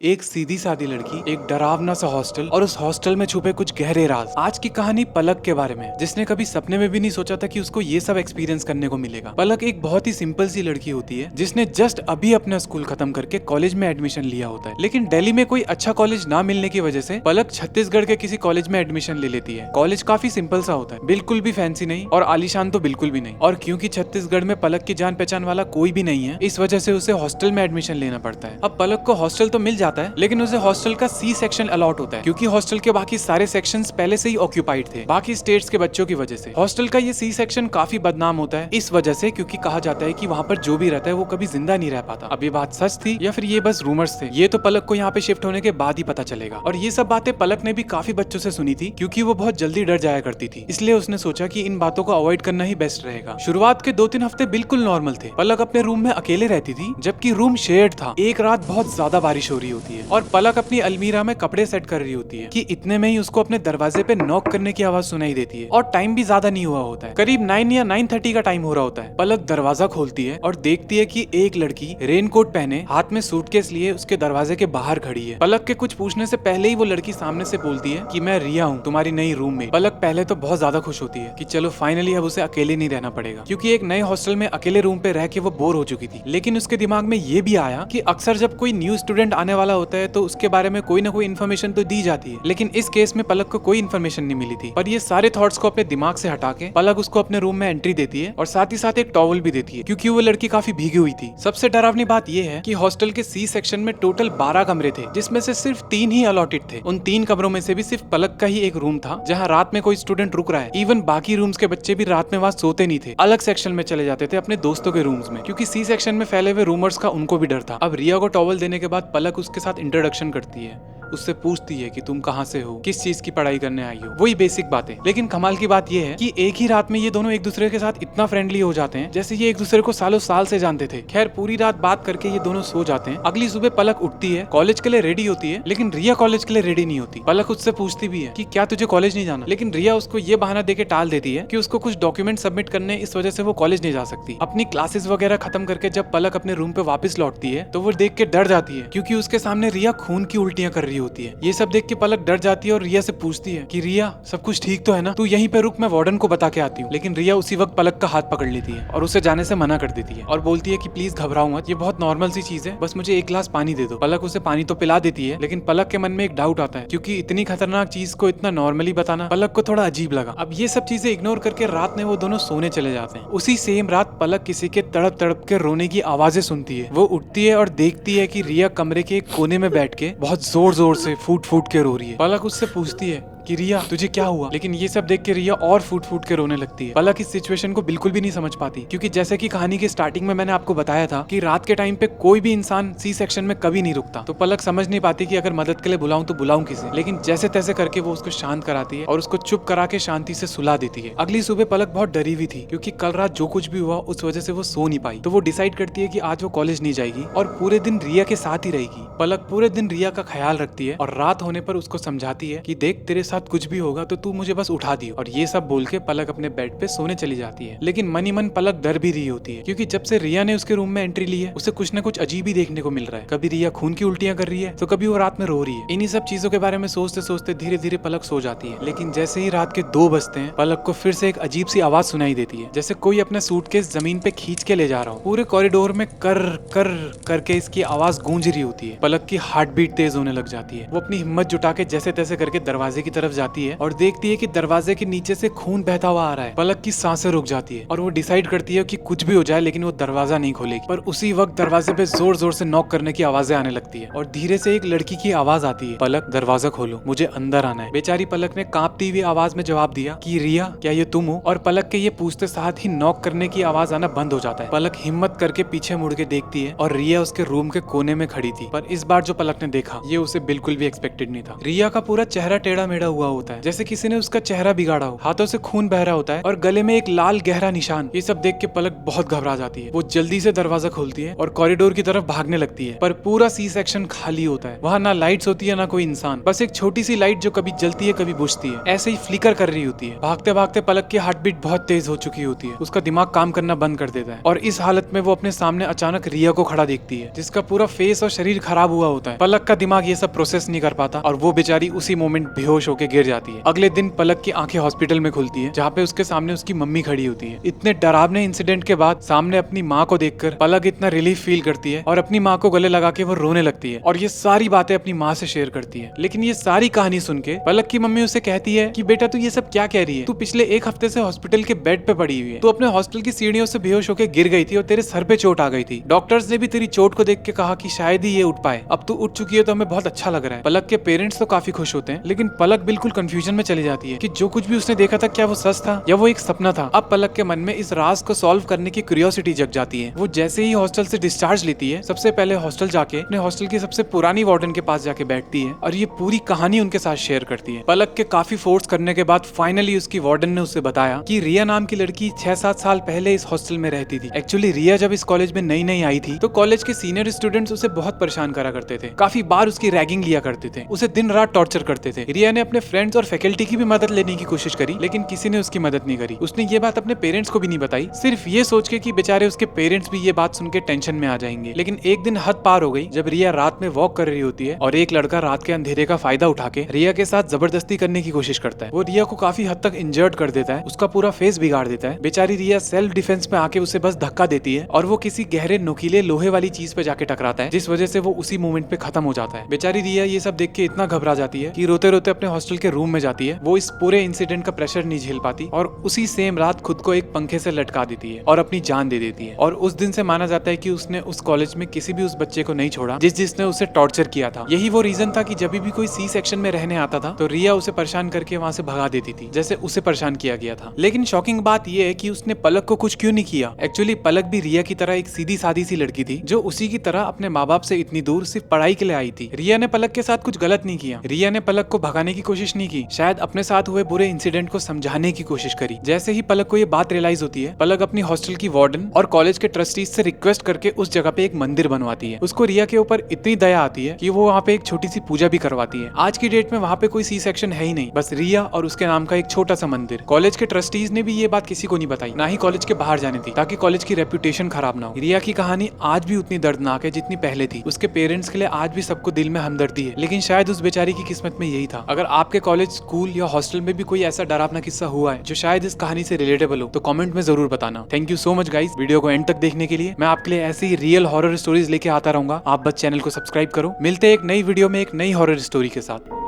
एक सीधी सादी लड़की, एक डरावना सा हॉस्टल और उस हॉस्टल में छुपे कुछ गहरे राज। आज की कहानी पलक के बारे में, जिसने कभी सपने में भी नहीं सोचा था कि उसको ये सब एक्सपीरियंस करने को मिलेगा। पलक एक बहुत ही सिंपल सी लड़की होती है जिसने जस्ट अभी अपना स्कूल खत्म करके कॉलेज में एडमिशन लिया होता है। लेकिन दिल्ली में कोई अच्छा कॉलेज ना मिलने की वजह से पलक छत्तीसगढ़ के किसी कॉलेज में एडमिशन ले लेती है। कॉलेज काफी सिंपल सा होता है, बिल्कुल भी फैंसी नहीं और आलीशान तो बिल्कुल भी नहीं। और क्योंकि छत्तीसगढ़ में पलक की जान पहचान वाला कोई भी नहीं है, इस वजह से उसे हॉस्टल में एडमिशन लेना पड़ता है। अब पलक को हॉस्टल तो मिल जाता है, लेकिन उसे हॉस्टल का सी सेक्शन अलॉट होता है, क्योंकि हॉस्टल के बाकी सारे सेक्शंस पहले से ही ऑक्यूपाइड थे बाकी स्टेट्स के बच्चों की वजह से। हॉस्टल का ये सी सेक्शन काफी बदनाम होता है इस वजह से, क्योंकि कहा जाता है कि वहाँ पर जो भी रहता है वो कभी जिंदा नहीं रह पाता। अब ये बात सच थी या फिर ये बस रूमर्स थे, ये तो पलक को यहाँ पे शिफ्ट होने के बाद ही पता चलेगा। और ये सब बातें पलक ने भी काफी बच्चों से सुनी थी, क्योंकि वो बहुत जल्दी डर जाया करती थी। इसलिए उसने सोचा कि इन बातों को अवॉइड करना ही बेस्ट रहेगा। शुरुआत के 2-3 हफ्ते बिल्कुल नॉर्मल थे। पलक अपने रूम में अकेले रहती थी, जबकि रूम शेयर्ड था। एक रात बहुत ज्यादा बारिश हो रही होती है और पलक अपनी अलमीरा में कपड़े सेट कर रही होती है कि इतने में ही उसको अपने दरवाजे पे नॉक करने की आवाज सुनाई देती है। और टाइम भी ज्यादा नहीं हुआ होता है, करीब 9 या 9:30 का टाइम हो रहा होता है। पलक दरवाजा खोलती है और देखती है कि एक लड़की रेनकोट पहने, हाथ में सूटकेस लिए उसके दरवाजे के बाहर खड़ी है। पलक के कुछ पूछने से पहले ही वो लड़की सामने से बोलती है कि मैं रिया हूँ, तुम्हारी नई रूममेट। पलक पहले तो बहुत ज्यादा खुश होती है कि चलो फाइनली अब उसे अकेले नहीं रहना पड़ेगा, क्योंकि एक नए हॉस्टल में अकेले रूम पे रह के वो बोर हो चुकी थी। लेकिन उसके दिमाग में ये भी आया कि अक्सर जब कोई न्यू स्टूडेंट आने वाला होता है तो उसके बारे में कोई ना कोई इन्फॉर्मेशन तो दी जाती है, लेकिन इस केस में पलक को कोई इन्फॉर्मेशन नहीं मिली थी। पर ये सारे थॉट्स को अपने दिमाग से हटा के पलक उसको अपने रूम में एंट्री देती है और साथ ही साथ एक टॉवल भी देती है, क्योंकि वो लड़की काफी भीगी हुई थी। सबसे डरावनी बात ये है कि हॉस्टल के सी सेक्शन में टोटल 12 कमरे थे, जिसमें से सिर्फ 3 ही अलॉटेड थे। उन 3 कमरों में से भी सिर्फ पलक का ही एक रूम था जहाँ रात में कोई स्टूडेंट रुक रहा है। इवन बाकी रूम्स के बच्चे भी रात में वहाँ सोते नहीं थे, अलग सेक्शन में चले जाते थे अपने दोस्तों के रूम्स में, क्योंकि सी सेक्शन में फैले हुए रूमर्स का उनको भी डर था। अब रिया को टॉवल देने के बाद पलक उसके साथ इंट्रोडक्शन करती है, उससे पूछती है कि तुम कहाँ से हो, किस चीज की पढ़ाई करने आई हो, वही बेसिक बातें। लेकिन कमाल की बात यह है कि एक ही रात में ये दोनों एक दूसरे के साथ इतना फ्रेंडली हो जाते हैं जैसे ये एक दूसरे को सालों साल से जानते थे। खैर पूरी रात बात करके ये दोनों सो जाते हैं। अगली सुबह पलक उठती है, कॉलेज के लिए रेडी होती है, लेकिन रिया कॉलेज के लिए रेडी नहीं होती। पलक उससे पूछती भी है कि क्या तुझे कॉलेज नहीं जाना, लेकिन रिया उसको ये बहाना देके टाल देती है कि उसको कुछ डॉक्यूमेंट सबमिट करने, इस वजह से वो कॉलेज नहीं जा सकती। अपनी क्लासेस वगैरह खत्म करके जब पलक अपने रूम पे वापस लौटती है तो वो देख के डर जाती है, क्योंकि उसके सामने रिया खून की उल्टियां कर रही होती है। ये सब देख के पलक डर जाती है और रिया से पूछती है कि रिया सब कुछ ठीक तो है ना, तू यहीं पे रुक, मैं वार्डन को बता के आती हूँ। लेकिन रिया उसी वक्त पलक का हाथ पकड़ लेती है और उसे जाने से मना कर देती है और बोलती है कि प्लीज घबराओ मत, ये बहुत नॉर्मल सी चीज है, बस मुझे एक गिलास पानी दे दो। पलक उसे पानी तो पिला देती है, लेकिन पलक के मन में एक डाउट आता है, क्योंकि इतनी खतरनाक चीज को इतना नॉर्मली बताना पलक को थोड़ा अजीब लगा। अब ये सब चीजें इग्नोर करके रात में वो दोनों सोने चले जाते हैं। उसी सेम रात पलक किसी के तड़प तड़प के रोने की आवाजें सुनती है। वो उठती है और देखती है कि रिया कमरे के एक कोने में बैठ के बहुत जोर जोर से फूट फूट के रो रही है। पलक उससे पूछती है कि रिया तुझे क्या हुआ, लेकिन ये सब देख के रिया और फूट फूट के रोने लगती है। पलक इस सिचुएशन को बिल्कुल भी नहीं समझ पाती, क्योंकि जैसे कि कहानी के स्टार्टिंग में मैंने आपको बताया था कि रात के टाइम पे कोई भी इंसान सी सेक्शन में कभी नहीं रुकता। तो पलक समझ नहीं पाती कि अगर मदद के लिए बुलाऊं तो बुलाऊं किसे। लेकिन जैसे तैसे करके वो उसको शांत कराती है और उसको चुप करा के शांति से सुला देती है। अगली सुबह पलक बहुत डरी हुई थी, क्योंकि कल रात जो कुछ भी हुआ उस वजह से वो सो नहीं पाई। तो वो डिसाइड करती है कि आज वो कॉलेज नहीं जाएगी और पूरे दिन रिया के साथ ही रहेगी। पलक पूरे दिन रिया का ख्याल रखती है और रात होने पर उसको समझाती है कि देख तेरे साथ कुछ भी होगा तो तू मुझे बस उठा दियो। और ये सब बोल के पलक अपने बेड पे सोने चली जाती है। लेकिन मन ही मन पलक डर भी रही होती है, क्योंकि जब से रिया ने उसके रूम में एंट्री ली है उसे कुछ न कुछ अजीब ही देखने को मिल रहा है। कभी रिया खून की उल्टियां कर रही है तो कभी वो रात में रो रही है। इन्हीं सब चीजों के बारे में सोचते सोचते धीरे धीरे पलक सो जाती है। लेकिन जैसे ही रात के 2 बजते हैं पलक को फिर से एक अजीब सी आवाज सुनाई देती है, जैसे कोई अपना सूटकेस जमीन पे खींच के ले जा रहा हो। पूरे कॉरिडोर में कर कर करके इसकी आवाज गूंज रही होती है। पलक की हार्ट बीट तेज होने लग जाती है। वो अपनी हिम्मत जुटा के जैसे तैसे करके दरवाजे की तरफ जाती है और देखती है कि दरवाजे के नीचे से खून बहता हुआ आ रहा है। पलक की सांसें रुक जाती है और वो डिसाइड करती है कि कुछ भी हो जाए लेकिन वो दरवाजा नहीं खोलेगी। पर उसी वक्त दरवाजे पे जोर जोर से नॉक करने की आवाजें आने लगती है और धीरे से एक लड़की की आवाज आती है, पलक दरवाजा खोलो, मुझे अंदर आना है। बेचारी पलक ने कांपती हुई आवाज में जवाब दिया कि रिया क्या ये तुम हो? और पलक के ये पूछते साथ ही नॉक करने की आवाज आना बंद हो जाता है। पलक हिम्मत करके पीछे मुड़ के देखती है और रिया उसके रूम के कोने में खड़ी थी। पर इस बार जो पलक ने देखा ये उसे बिल्कुल भी एक्सपेक्टेड नहीं था। रिया का पूरा चेहरा टेढ़ा मेढ़ा हुआ होता है, जैसे किसी ने उसका चेहरा बिगाड़ा हो, हाथों से खून बह रहा होता है और गले में एक लाल गहरा निशान। ये सब देख के पलक बहुत घबरा जाती है। वो जल्दी से दरवाजा खोलती है और कॉरिडोर की तरफ भागने लगती है, पर पूरा सी सेक्शन खाली होता है। वहाँ ना लाइट्स होती है ना कोई इंसान, बस एक छोटी सी लाइट जो कभी जलती है कभी बुझती है, ऐसे ही फ्लिकर कर रही होती है। भागते भागते पलक की हार्ट बीट बहुत तेज हो चुकी होती है, उसका दिमाग काम करना बंद कर देता है और इस हालत में वो अपने सामने अचानक रिया को खड़ा देखती है, जिसका पूरा फेस और शरीर खराब हुआ होता है। पलक का दिमाग ये सब प्रोसेस नहीं कर पाता और वो बेचारी उसी मोमेंट बेहोश होकर गिर जाती है। अगले दिन पलक की आंखें हॉस्पिटल में खुलती है, जहाँ पे उसके सामने उसकी मम्मी खड़ी होती है। इतने डरावने इंसिडेंट के बाद सामने अपनी माँ को देखकर पलक इतना रिलीफ फील करती है और अपनी माँ को गले लगा के वो रोने लगती है और ये सारी बातें अपनी माँ से शेयर करती है। लेकिन ये सारी कहानी सुन के पलक की मम्मी उसे कहती है कि बेटा तू ये सब क्या कह रही है, तू पिछले एक हफ्ते से हॉस्पिटल के बेड पे पड़ी हुई है, तू अपने हॉस्टल की सीढ़ियों से बेहोश होकर गिर गई थी और तेरे सर पे चोट आ गई थी। डॉक्टर्स ने भी तेरी चोट को देख के कहा कि शायद ही ये उठ पाए, अब तू उठ चुकी है तो हमें बहुत अच्छा लग रहा है। पलक के पेरेंट्स तो काफी खुश होते हैं, लेकिन पलक बिल्कुल कंफ्यूजन में चली जाती है कि जो कुछ भी उसने देखा था क्या वो सच था या वो एक सपना था। अब पलक के मन में इस राज को सॉल्व करने की क्यूरियोसिटी जग जाती है। वो जैसे ही हॉस्टल से डिस्चार्ज लेती है, सबसे पहले हॉस्टल जाके अपने हॉस्टल की सबसे पुरानी वार्डन के पास जाके बैठती है और ये पूरी कहानी उनके साथ शेयर करती है। पलक के काफी फोर्स करने के बाद फाइनली उसकी वार्डन ने उसे बताया कि रिया नाम की लड़की 6-7 साल पहले इस हॉस्टल में रहती थी। एक्चुअली रिया जब इस कॉलेज में नई नई आई थी तो कॉलेज के सीनियर स्टूडेंट्स उसे बहुत परेशान करा करते थे, काफी बार उसकी रैगिंग लिया करते थे, उसे दिन रात टॉर्चर करते थे। रिया ने अपने फ्रेंड्स और फैकल्टी की भी मदद लेने की कोशिश करी, लेकिन किसी ने उसकी मदद नहीं करी। उसने ये बात अपने पेरेंट्स को भी नहीं बताई, सिर्फ ये सोच के कि बेचारे उसके पेरेंट्स भी ये बात सुन के टेंशन में आ जाएंगे। लेकिन एक दिन हद पार हो गई जब रिया रात में वॉक कर रही होती है और एक लड़का रात के अंधेरे का फायदा उठा के रिया के साथ जबरदस्ती करने की कोशिश करता है। वो रिया को काफी हद तक इंजर्ड कर देता है, उसका पूरा फेस बिगाड़ देता है। बेचारी रिया सेल्फ डिफेंस में आके उसे बस धक्का देती है और वो किसी गहरे नुकीले लोहे वाली चीज पे जाके टकराता है, जिस वजह से वो उसी मोमेंट पे खत्म हो जाता है। बेचारी रिया ये सब देख के इतना घबरा जाती है कि रोते रोते अपने हॉस्टल के रूम में जाती है। वो इस पूरे इंसिडेंट का प्रेशर नहीं झेल पाती और उसी सेम रात खुद को एक पंखे से लटका देती है और अपनी जान दे देती है। और उस दिन से माना जाता है कि उसने उस कॉलेज में किसी भी उस बच्चे को नहीं छोड़ा जिसने उसे टॉर्चर किया था। यही वो रीजन था कि जब भी कोई सी सेक्शन में रहने आता था तो रिया उसे परेशान करके वहाँ से भगा देती थी, जैसे उसे परेशान किया गया था। लेकिन शॉकिंग बात यह है कि उसने पलक को कुछ क्यों नहीं किया। एक्चुअली पलक भी रिया की तरह एक सीधी सादी सी लड़की थी जो उसी की तरह अपने माँ बाप से इतनी दूर सिर्फ पढ़ाई के लिए आई थी। रिया ने पलक के साथ कुछ गलत नहीं किया, रिया ने पलक को भगाने की कोशिश नहीं की, शायद अपने साथ हुए बुरे इंसिडेंट को समझाने की कोशिश करी। जैसे ही पलक को ये बात रियलाइज होती है, पलक अपनी हॉस्टल की वार्डन और कॉलेज के ट्रस्टीज से रिक्वेस्ट करके उस जगह पे एक मंदिर बनवाती है। उसको रिया के ऊपर इतनी दया आती है कि वो वहाँ पे एक छोटी सी पूजा भी करवाती है। आज की डेट में वहाँ पे कोई सी सेक्शन है ही नहीं, बस रिया और उसके नाम का एक छोटा सा मंदिर। कॉलेज के ट्रस्टीज ने भी ये बात किसी को नहीं बताई, ना ही कॉलेज के बाहर जाने दी, ताकि कॉलेज की रेपुटेशन खराब ना हो। रिया की कहानी आज भी उतनी दर्दनाक है जितनी पहले थी। उसके पेरेंट्स के लिए आज भी सबको दिल में हमदर्दी है, लेकिन शायद उस बेचारी की किस्मत में यही था। अगर आपके कॉलेज, स्कूल या हॉस्टल में भी कोई ऐसा डरावना किस्सा हुआ है जो शायद इस कहानी से रिलेटेबल हो, तो कमेंट में जरूर बताना। Thank you so much guys video को एंड तक देखने के लिए। मैं आपके लिए ऐसे ही रियल हॉरर स्टोरीज लेके आता रहूंगा। आप बस चैनल को सब्सक्राइब करो। मिलते हैं एक नई वीडियो में एक नई हॉरर स्टोरी के साथ।